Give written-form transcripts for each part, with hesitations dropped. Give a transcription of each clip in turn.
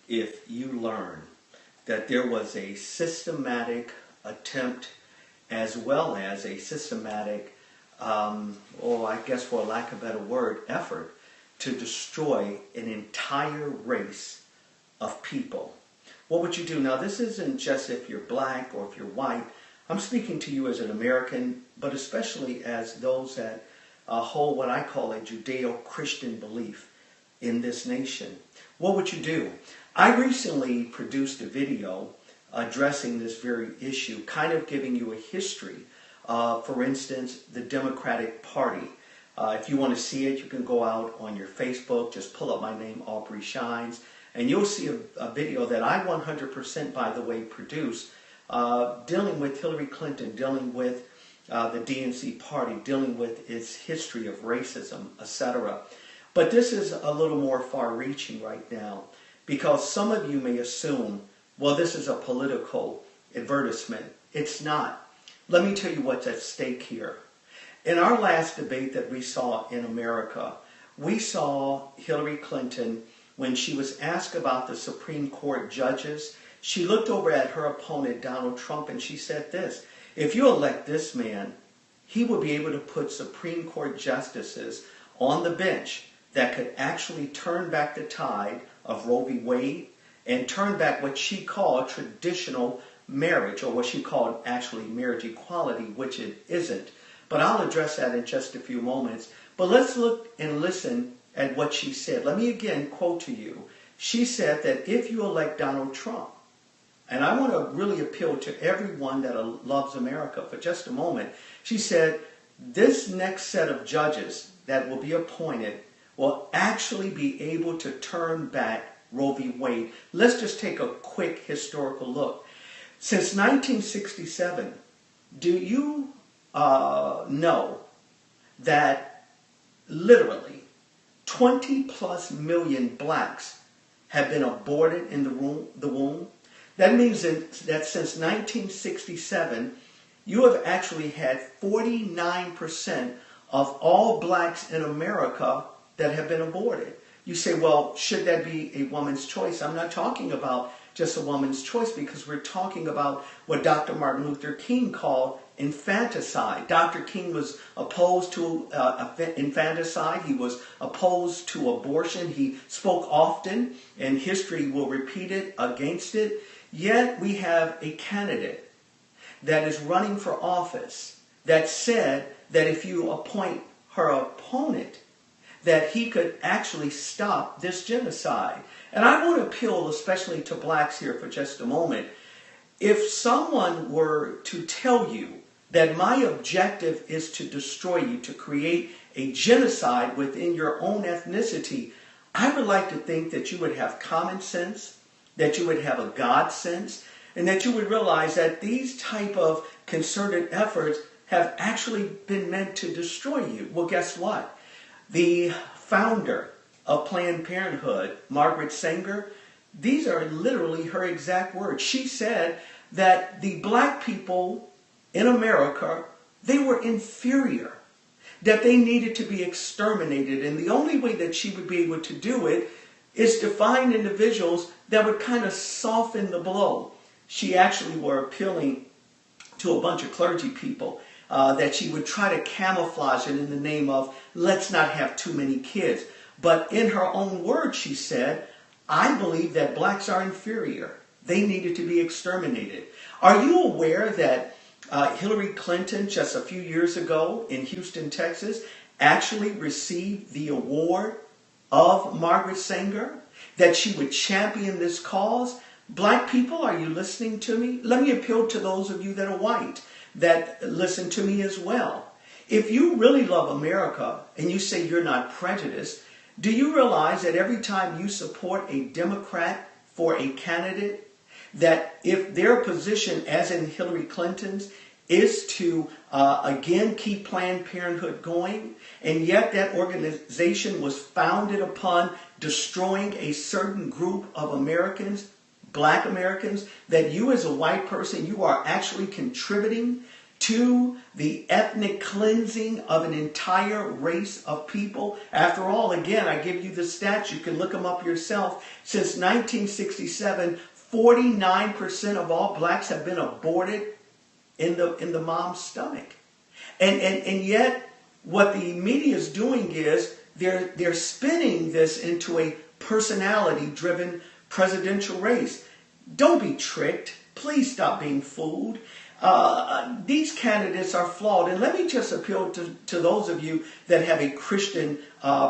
if you learn that there was a systematic attempt as well as a systematic, or I guess for lack of a better word, effort to destroy an entire race of people. What would you do? Now, this isn't just if you're black or if you're white. I'm speaking to you as an American, but especially as those that hold what I call a Judeo-Christian belief in this nation. What would you do? I recently produced a video addressing this very issue, kind of giving you a history. For instance, the Democratic Party. If you want to see it, you can go out on your Facebook, just pull up my name, Aubrey Shines, and you'll see a video that I 100%, by the way, produced, dealing with Hillary Clinton, dealing with the DNC party, dealing with its history of racism, etc. But this is a little more far-reaching right now, because some of you may assume, well, this is a political advertisement. It's not. Let me tell you what's at stake here. In our last debate that we saw in America, we saw Hillary Clinton, when she was asked about the Supreme Court judges, she looked over at her opponent, Donald Trump, and she said this: if you elect this man, he will be able to put Supreme Court justices on the bench that could actually turn back the tide of Roe v. Wade and turn back what she called traditional marriage, or what she called actually marriage equality, which it isn't. But I'll address that in just a few moments. But let's look and listen at what she said. Let me again quote to you. She said that if you elect Donald Trump, and I want to really appeal to everyone that loves America for just a moment. She said, this next set of judges that will be appointed will actually be able to turn back Roe v. Wade. Let's just take a quick historical look. Since 1967, do you know that literally 20 plus million blacks have been aborted in the womb? That means that since 1967, you have actually had 49% of all blacks in America that have been aborted. You say, well, should that be a woman's choice? I'm not talking about just a woman's choice, because we're talking about what Dr. Martin Luther King called infanticide. Dr. King was opposed to infanticide. He was opposed to abortion. He spoke often, and history will repeat it, against it. Yet we have a candidate that is running for office that said that if you appoint her opponent, that he could actually stop this genocide. And I want to appeal especially to blacks here for just a moment. If someone were to tell you that my objective is to destroy you, to create a genocide within your own ethnicity, I would like to think that you would have common sense, that you would have a God sense, and that you would realize that these type of concerted efforts have actually been meant to destroy you. Well, guess what? The founder of Planned Parenthood, Margaret Sanger, these are literally her exact words. She said that the black people in America, they were inferior, that they needed to be exterminated. And the only way that she would be able to do it is to find individuals that would kind of soften the blow. She actually were appealing to a bunch of clergy people that she would try to camouflage it in the name of, let's not have too many kids. But in her own words, she said, I believe that blacks are inferior. They needed to be exterminated. Are you aware that Hillary Clinton, just a few years ago in Houston, Texas, actually received the award of Margaret Sanger, that she would champion this cause? Black people, are you listening to me? Let me appeal to those of you that are white that listen to me as well. If you really love America and you say you're not prejudiced, do you realize that every time you support a Democrat for a candidate, that if their position, as in Hillary Clinton's, is to again keep Planned Parenthood going, and yet that organization was founded upon destroying a certain group of Americans, black Americans, that you as a white person, you are actually contributing to the ethnic cleansing of an entire race of people. After all, again, I give you the stats. You can look them up yourself. Since 1967, 49% of all blacks have been aborted in the mom's stomach. And yet, what the media is doing is they're spinning this into a personality-driven presidential race. Don't be tricked. Please stop being fooled. These candidates are flawed. And let me just appeal to those of you that have a Christian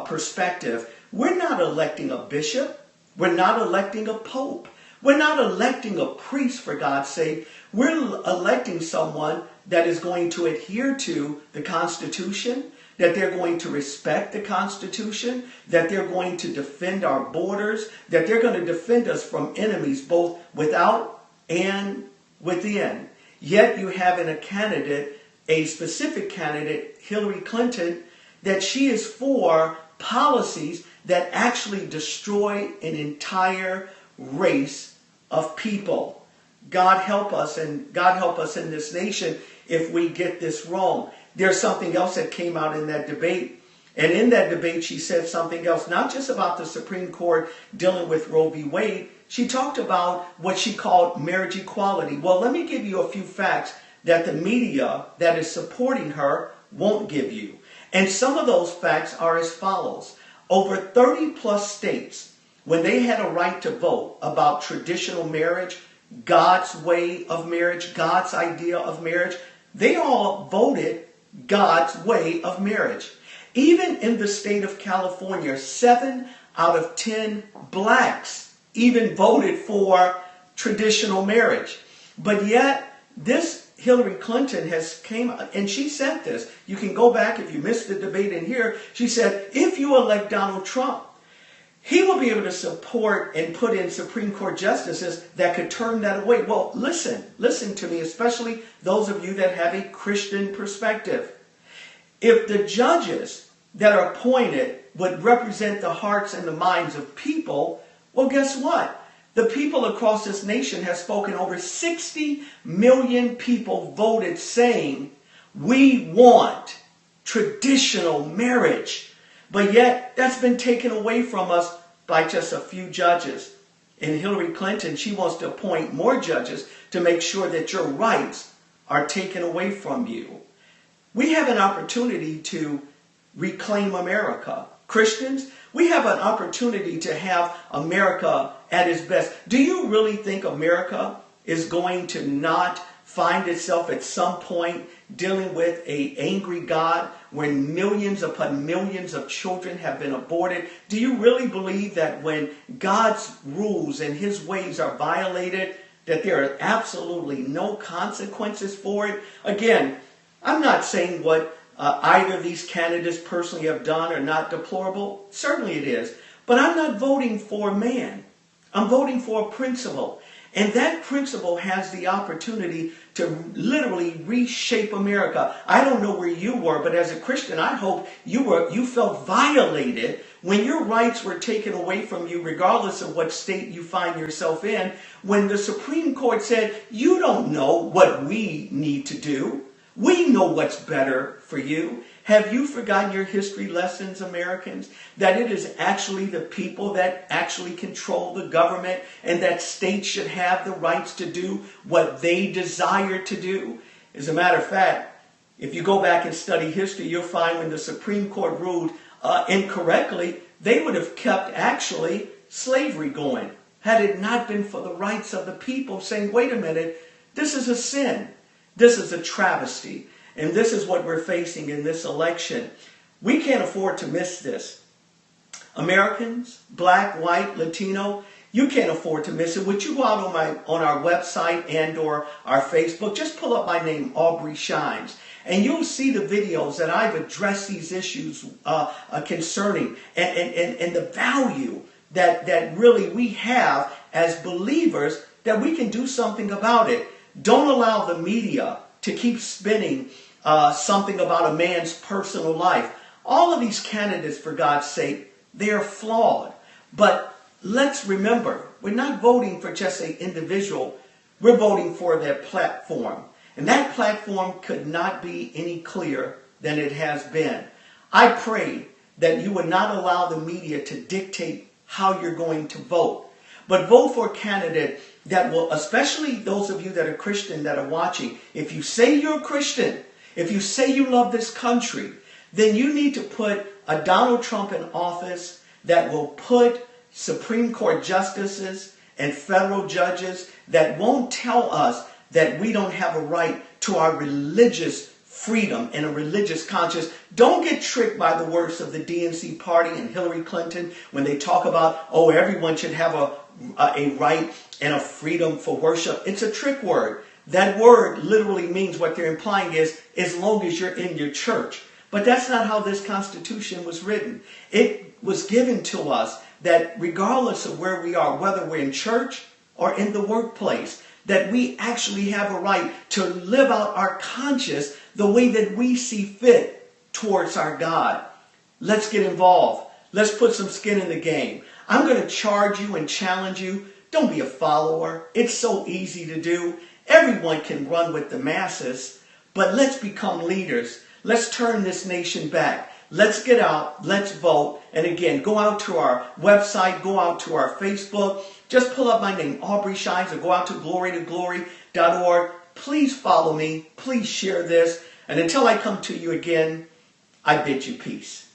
perspective. We're not electing a bishop. We're not electing a pope. We're not electing a priest, for God's sake. We're electing someone that is going to adhere to the Constitution, that they're going to respect the Constitution, that they're going to defend our borders, that they're going to defend us from enemies both without and within. Yet you have in a candidate, a specific candidate, Hillary Clinton, that she is for policies that actually destroy an entire race of people. God help us, and God help us in this nation if we get this wrong. There's something else that came out in that debate. And in that debate, she said something else, not just about the Supreme Court dealing with Roe v. Wade. She talked about what she called marriage equality. Well, let me give you a few facts that the media that is supporting her won't give you. And some of those facts are as follows. Over 30 plus states, when they had a right to vote about traditional marriage, God's way of marriage, God's idea of marriage, they all voted God's way of marriage. Even in the state of California, 7 out of 10 blacks even voted for traditional marriage. But yet, this Hillary Clinton has came and she said this. You can go back if you missed the debate in here. She said, if you elect Donald Trump, he will be able to support and put in Supreme Court justices that could turn that away. Well, listen to me, especially those of you that have a Christian perspective. If the judges that are appointed would represent the hearts and the minds of people, well, guess what? The people across this nation have spoken. Over 60 million people voted saying, we want traditional marriage. But yet, that's been taken away from us by just a few judges. And Hillary Clinton, she wants to appoint more judges to make sure that your rights are taken away from you. We have an opportunity to reclaim America. Christians, we have an opportunity to have America at its best. Do you really think America is going to not find itself at some point dealing with an angry God when millions upon millions of children have been aborted? Do you really believe that when God's rules and his ways are violated, that there are absolutely no consequences for it? Again, I'm not saying what either of these candidates personally have done are not deplorable. Certainly it is. But I'm not voting for man. I'm voting for a principle. And that principle has the opportunity to literally reshape America. I don't know where you were, but as a Christian, I hope you felt violated when your rights were taken away from you, regardless of what state you find yourself in, when the Supreme Court said, you don't know what we need to do. We know what's better for you. Have you forgotten your history lessons, Americans? That it is actually the people that actually control the government and that states should have the rights to do what they desire to do? As a matter of fact, if you go back and study history, you'll find when the Supreme Court ruled incorrectly, they would have kept actually slavery going had it not been for the rights of the people saying, wait a minute, this is a sin. This is a travesty. And this is what we're facing in this election. We can't afford to miss this. Americans, black, white, Latino, you can't afford to miss it. Would you go out on our website and or our Facebook? Just pull up my name, Aubrey Shines. And you'll see the videos that I've addressed these issues concerning and the value that really we have as believers that we can do something about it. Don't allow the media to keep spinning something about a man's personal life. All of these candidates, for God's sake, they are flawed. But let's remember, we're not voting for just an individual. We're voting for their platform. And that platform could not be any clearer than it has been. I pray that you would not allow the media to dictate how you're going to vote, but vote for a candidate that will, especially those of you that are Christian that are watching, if you say you're a Christian, if you say you love this country, then you need to put a Donald Trump in office that will put Supreme Court justices and federal judges that won't tell us that we don't have a right to our religious freedom and a religious conscience. Don't get tricked by the words of the DNC party and Hillary Clinton when they talk about, oh, everyone should have a right and a freedom for worship. It's a trick word. That word literally means what they're implying is as long as you're in your church. But that's not how this Constitution was written. It was given to us that regardless of where we are, whether we're in church or in the workplace, that we actually have a right to live out our conscience the way that we see fit towards our God. Let's get involved. Let's put some skin in the game. I'm going to charge you and challenge you. Don't be a follower. It's so easy to do. Everyone can run with the masses, but let's become leaders. Let's turn this nation back. Let's get out. Let's vote. And again, go out to our website. Go out to our Facebook. Just pull up my name, Aubrey Shines, or go out to glorytoglory.org. Please follow me. Please share this. And until I come to you again, I bid you peace.